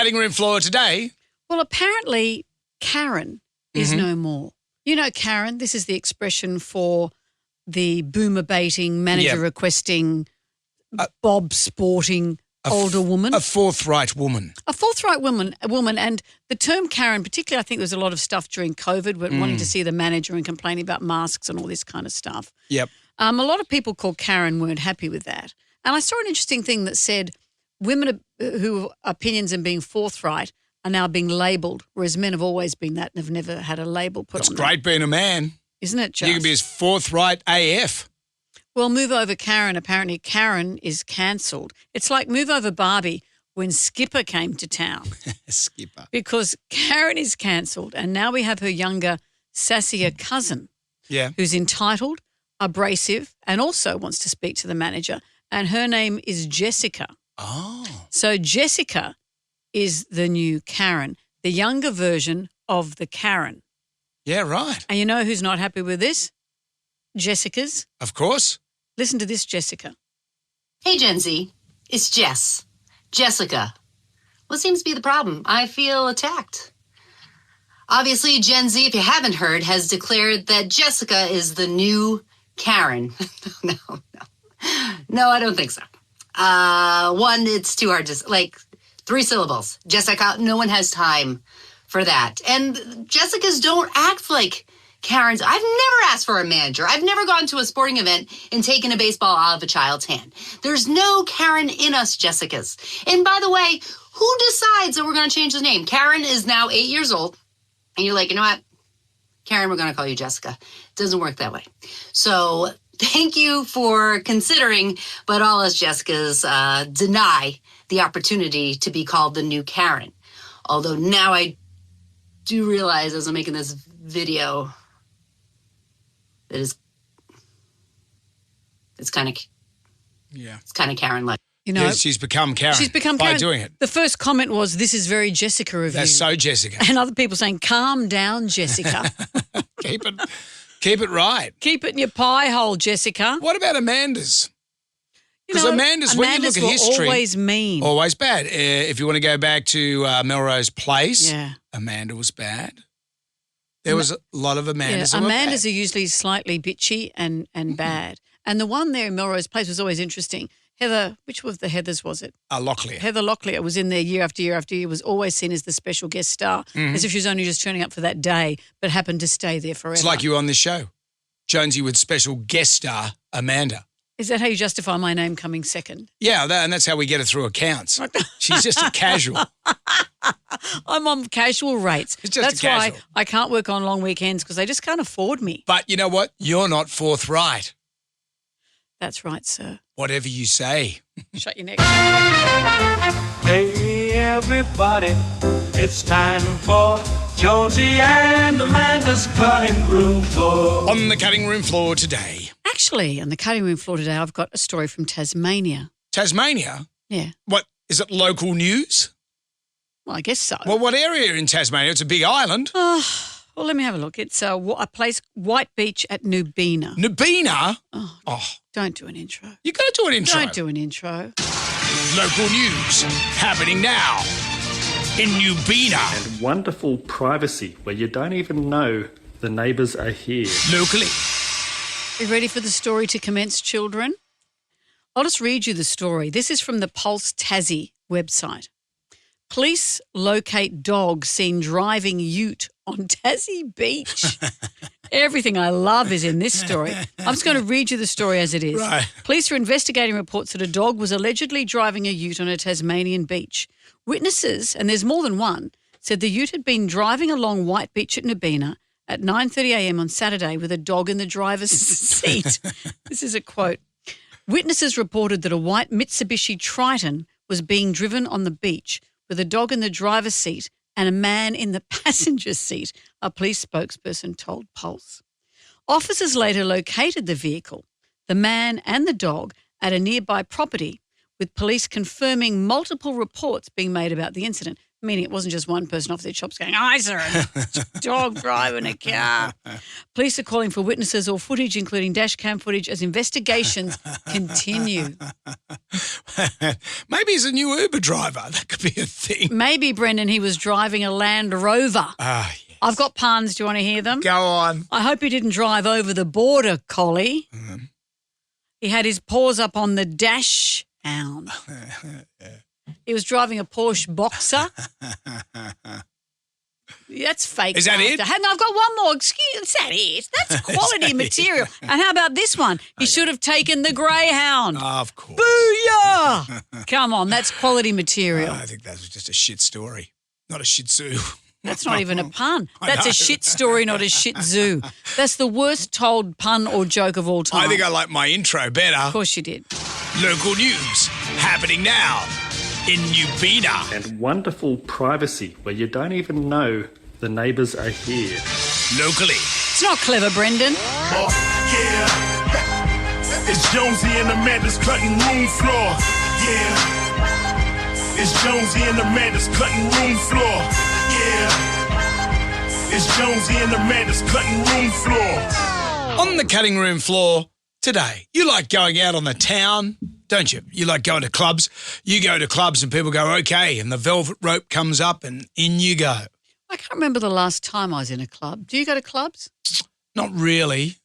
cutting room floor today. Well, apparently Karen is no more. You know Karen, this is the expression for the boomer baiting, manager requesting, bob sporting older woman. A forthright woman. A forthright woman, and the term Karen, particularly I think there was a lot of stuff during COVID wanting to see the manager and complaining about masks and all this kind of stuff. Yep. A lot of people called Karen weren't happy with that. And I saw an interesting thing that said women who opinions and being forthright are now being labelled, whereas men have always been that and have never had a label put on them. It's great being a man. Isn't it just? You can be as forthright AF. Well, Move Over Karen, apparently Karen is cancelled. It's like Move Over Barbie when Skipper came to town. Skipper. Because Karen is cancelled and now we have her younger, sassier cousin who's entitled, abrasive and also wants to speak to the manager, and her name is Jessica. Oh. So Jessica is the new Karen, the younger version of the Karen. Yeah, right. And you know who's not happy with this? Jessica's. Of course. Listen to this, Jessica. Hey, Jonesy. It's Jess. Jessica. What seems to be the problem? I feel attacked. Obviously, Gen Z, if you haven't heard, has declared that Jessica is the new Karen. No, I don't think so. One, it's too hard to, like, 3 syllables. Jessica, no one has time for that. And Jessicas don't act like Karens. I've never asked for a manager. I've never gone to a sporting event and taken a baseball out of a child's hand. There's no Karen in us, Jessicas. And by the way, who decides that we're going to change the name? Karen is now 8 years old. And you're like, you know what? Karen, we're going to call you Jessica. It doesn't work that way. So thank you for considering, but all us Jessicas deny the opportunity to be called the new Karen. Although now I do realize as I'm making this video that it's kind of Karen-like. You know, yes, she's become Karen. By doing it. The first comment was, "This is very Jessica of you." That's so Jessica. And other people saying, "Calm down, Jessica." Keep it right. Keep it in your pie hole, Jessica. What about Amanda's? Because Amanda's, when you look at history, always mean, always bad. If you want to go back to Melrose Place, Amanda was bad. There was a lot of Amanda's. Yeah, Amanda's are usually slightly bitchy and bad. And the one there in Melrose Place was always interesting. Heather, which of the Heathers was it? Locklear. Heather Locklear was in there year after year after year, was always seen as the special guest star, as if she was only just turning up for that day, but happened to stay there forever. It's like you on this show. Jonesy with special guest star Amanda. Is that how you justify my name coming second? Yeah, and that's how we get her through accounts. She's just a casual. I'm on casual rates. It's just That's a casual. why I can't work on long weekends because they just can't afford me. But you know what? You're not forthright. That's right, sir. Whatever you say. Shut your neck. Hey, everybody, it's time for Jonesy and Amanda's cutting room floor. On the cutting room floor today. Actually, on the cutting room floor today, I've got a story from Tasmania. Tasmania? Yeah. What, is it local news? Well, I guess so. Well, what area in Tasmania? It's a big island. Well, let me have a look. It's a place, White Beach at Nubina. Nubina? Oh, don't do an intro. You got to do an intro. Don't do an intro. Local news happening now in Nubina. And wonderful privacy where you don't even know the neighbours are here. Locally. Are you ready for the story to commence, children? I'll just read you the story. This is from the Pulse Tassie website. Police locate dog seen driving ute on Tassie Beach. Everything I love is in this story. I'm just going to read you the story as it is. Right. Police are investigating reports that a dog was allegedly driving a ute on a Tasmanian beach. Witnesses, and there's more than one, said the ute had been driving along White Beach at Nubina at 9:30am on Saturday with a dog in the driver's seat. This is a quote. Witnesses reported that a white Mitsubishi Triton was being driven on the beach with a dog in the driver's seat and a man in the passenger seat, a police spokesperson told Pulse. Officers later located the vehicle, the man and the dog at a nearby property, with police confirming multiple reports being made about the incident. Meaning it wasn't just one person off their chops going, I saw a dog driving a car. Police are calling for witnesses or footage, including dash cam footage, as investigations continue. Maybe he's a new Uber driver. That could be a thing. Maybe, Brendan, he was driving a Land Rover. Ah, yes. I've got puns. Do you want to hear them? Go on. I hope he didn't drive over the border, Collie. He had his paws up on the dash hound. He was driving a Porsche Boxer. That's fake. Is that it? No, I've got one more. Excuse, is that it? That's quality material. And how about this one? He should have taken the Greyhound. Oh, of course. Booyah! Come on, that's quality material. I think that was just a shit story, not a Shih Tzu. That's not even a pun. That's a shit story, not a shit zoo. That's the worst told pun or joke of all time. I think I like my intro better. Of course you did. Local news happening now in Nubina. And wonderful privacy where you don't even know the neighbours are here. Locally. It's not clever, Brendan. Yeah. It's Jonesy and Amanda's cutting room floor. Yeah. It's Jonesy and Amanda's cutting room floor. Yeah. It's Jonesy and Amanda's cutting room floor. On the cutting room floor today, you like going out on the town, don't you? You like going to clubs. You go to clubs and people go, okay, and the velvet rope comes up and in you go. I can't remember the last time I was in a club. Do you go to clubs? Not really.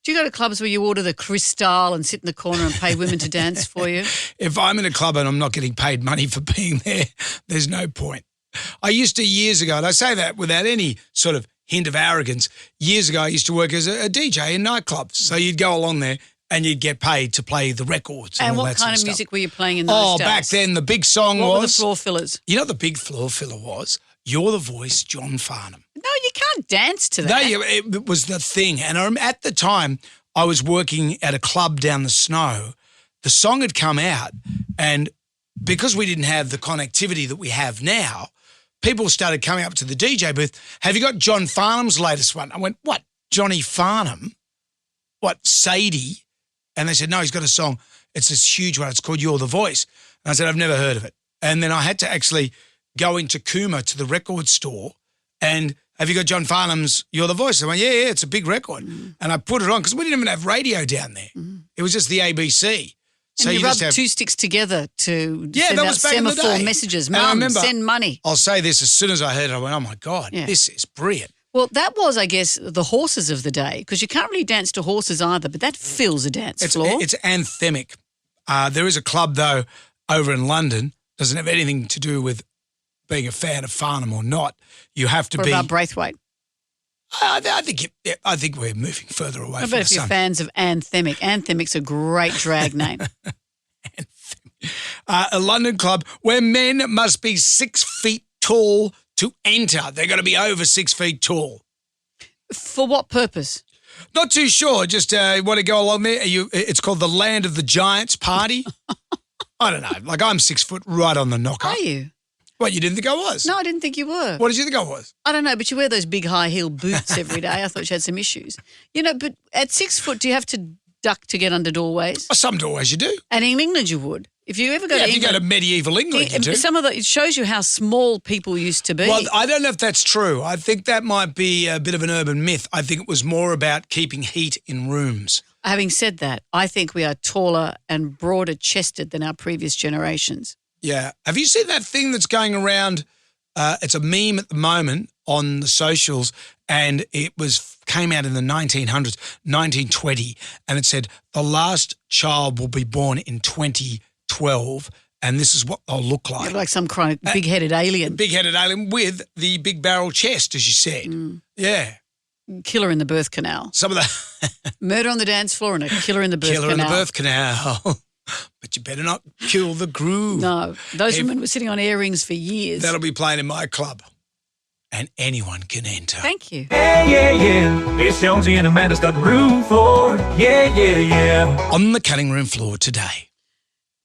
Do you go to clubs where you order the Cristal and sit in the corner and pay women to dance for you? If I'm in a club and I'm not getting paid money for being there, there's no point. I used to years ago, and I say that without any sort of hint of arrogance, years ago I used to work as a DJ in nightclubs. So you'd go along there and you'd get paid to play the records and all what that sort kind of stuff. music were you playing in those days? Back then the big song what were the was... floor fillers? You know what the big floor filler was? You're the Voice, John Farnham. No, you can't dance to that. No, it was the thing. And at the time, I was working at a club down the Snow. The song had come out, and because we didn't have the connectivity that we have now, people started coming up to the DJ booth. Have you got John Farnham's latest one? I went, what? Johnny Farnham? What, Sadie? And they said, no, he's got a song. It's this huge one. It's called You're the Voice. And I said, I've never heard of it. And then I had to actually go into Cooma to the record store and have you got John Farnham's You're the Voice? I went, yeah, it's a big record. And I put it on because we didn't even have radio down there. It was just the ABC. So and you rubbed just have, two sticks together to that send out was back in the semaphore day. messages. And I Mum, remember- send money. I'll say this, as soon as I heard it, I went, oh, my God, Yeah. this is brilliant. Well, that was, I guess, the horses of the day because you can't really dance to horses either, but that fills a dance floor. It's anthemic. There is a club, though, over in London. Doesn't have anything to do with being a fan of Farnham or not. You have to What be. about Braithwaite? I think we're moving further away I from bet the if you're sun. fans of Anthemic. Anthemic's a great drag name. A London club where men must be 6 feet tall to enter. They're going to be over 6 feet tall. For what purpose? Not too sure. Just want to go along there. It's called the Land of the Giants Party. I don't know. Like I'm 6 foot right on the knocker. Are you? What, you didn't think I was? No, I didn't think you were. What did you think I was? I don't know, but you wear those big high heel boots every day. I thought you had some issues. You know, but at 6 foot, do you have to duck to get under doorways? Some doorways you do. And in England, you would. If you ever go to If you England, go to medieval England, you do. it shows you how small people used to be. Well, I don't know if that's true. I think that might be a bit of an urban myth. I think it was more about keeping heat in rooms. Having said that, I think we are taller and broader chested than our previous generations. Yeah. Have you seen that thing that's going around? It's a meme at the moment on the socials, and it came out in the 1900s, 1920, and it said the last child will be born in 2012, and this is what they'll look like. Like some kind of big-headed alien. Big-headed alien with the big barrel chest, as you said. Yeah. Killer in the birth canal. Some of the Murder on the dance floor and a killer in the birth killer canal. in the birth canal. But you better not kill the groove. No, those women were sitting on earrings for years. That'll be playing in my club. And anyone can enter. Thank you. Yeah, yeah, yeah. It's Jonesy and Amanda's got room for. Yeah, yeah, yeah. On the cutting room floor today.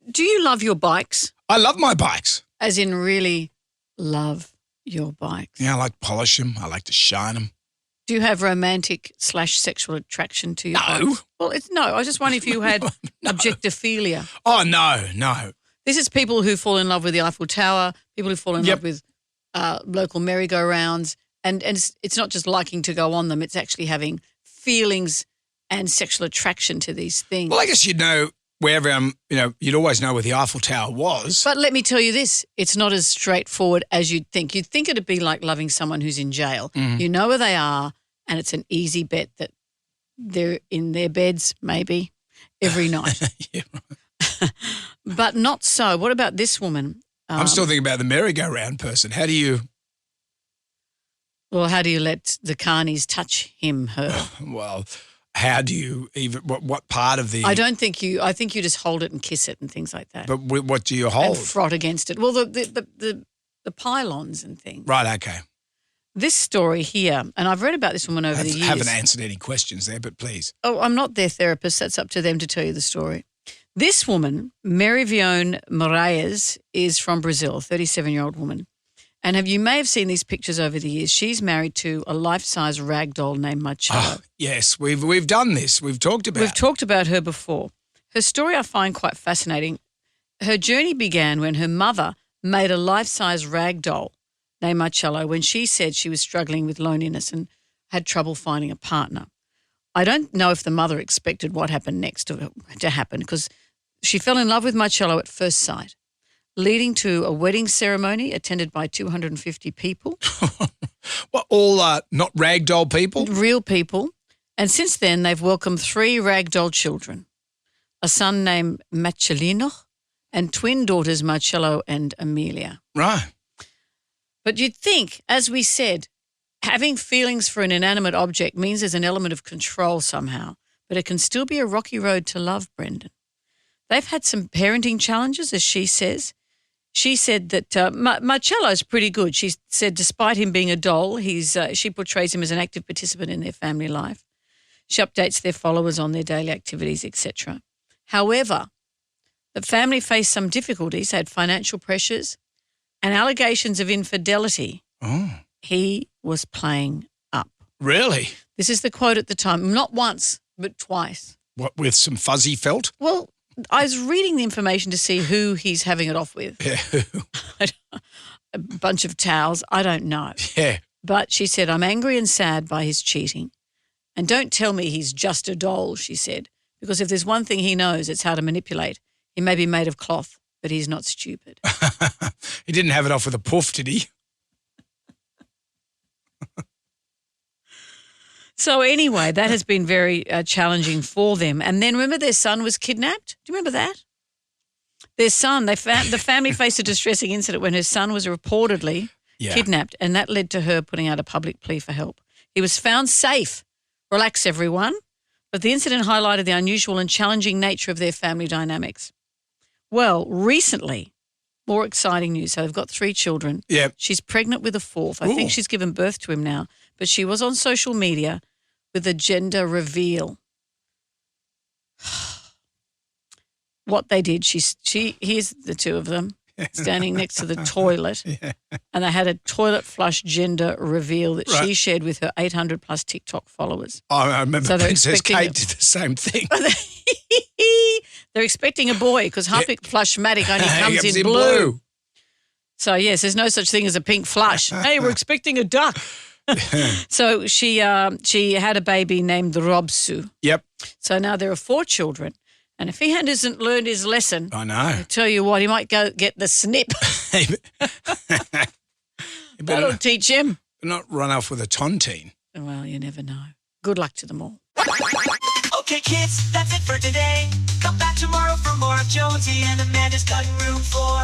Do you love your bikes? I love my bikes. As in really love your bikes? Yeah, I like to polish them. I like to shine them. Do you have romantic/sexual attraction to your No. bikes? Well, I was just wondering if you had objectophilia. Oh, no. This is people who fall in love with the Eiffel Tower, people who fall in Yep. love with local merry-go-rounds. And it's not just liking to go on them, it's actually having feelings and sexual attraction to these things. Well, I guess you'd know wherever, you'd always know where the Eiffel Tower was. But let me tell you this, it's not as straightforward as you'd think. You'd think it'd be like loving someone who's in jail. Mm-hmm. You know where they are, and it's an easy bet that they're in their beds maybe every night. Yeah, right. But not so. What about this woman? I'm still thinking about the merry-go-round person. How do you... Well, how do you let the carnies touch him, her? Well, how do you even, what part of the... I think you just hold it and kiss it and things like that. But what do you hold? And frot against it. Well, the pylons and things. Right, okay. This story here, and I've read about this woman over the years. I haven't answered any questions there, but please. Oh, I'm not their therapist. That's up to them to tell you the story. This woman, Mary Vione Moraes, is from Brazil, a 37-year-old woman. And you may have seen these pictures over the years. She's married to a life-size rag doll named Marcello. Oh, yes, we've done this. We've talked about We've talked about her before. Her story I find quite fascinating. Her journey began when her mother made a life-size rag doll named Marcello when she said she was struggling with loneliness and had trouble finding a partner. I don't know if the mother expected what happened next to happen because she fell in love with Marcello at first sight, leading to a wedding ceremony attended by 250 people. Well, all not ragdoll people? Real people. And since then, they've welcomed 3 ragdoll children, a son named Marcelino and twin daughters Marcello and Amelia. Right. But you'd think, as we said, having feelings for an inanimate object means there's an element of control somehow, but it can still be a rocky road to love, Brendan. They've had some parenting challenges, as she says. She said that Marcello's pretty good. She said despite him being a doll, she portrays him as an active participant in their family life. She updates their followers on their daily activities, etc. However, the family faced some difficulties, had financial pressures and allegations of infidelity. Oh. He was playing up. Really? This is the quote at the time, not once, but twice. What, with some fuzzy felt? Well, I was reading the information to see who he's having it off with. Yeah. A bunch of towels. I don't know. Yeah. But she said, I'm angry and sad by his cheating. And don't tell me he's just a doll, she said, because if there's one thing he knows, it's how to manipulate. He may be made of cloth, but he's not stupid. He didn't have it off with a poof, did he? So anyway, that has been very challenging for them. And then remember their son was kidnapped? Do you remember that? Their son, the family faced a distressing incident when her son was reportedly kidnapped, and that led to her putting out a public plea for help. He was found safe. Relax, everyone. But the incident highlighted the unusual and challenging nature of their family dynamics. Well, recently, more exciting news. So they've got 3 children. Yeah. She's pregnant with a 4th. I think she's given birth to him now. But she was on social media with a gender reveal. What they did, here's the 2 of them standing next to the toilet. Yeah. And they had a toilet flush gender reveal that she shared with her 800+ TikTok followers. Oh, I remember So Princess Kate did the same thing. They're expecting a boy because Humpy Flushmatic only comes in blue. So, yes, there's no such thing as a pink flush. Hey, we're expecting a duck. So she had a baby named Robsu. Yep. So now there are 4 children. And if he hasn't learned his lesson, I know. I tell you what, he might go get the snip. That'll teach him. Not run off with a tontine. Well, you never know. Good luck to them all. Okay, kids, that's it for today. Come back tomorrow for more of Jonesy and Amanda's Cutting Room Floor.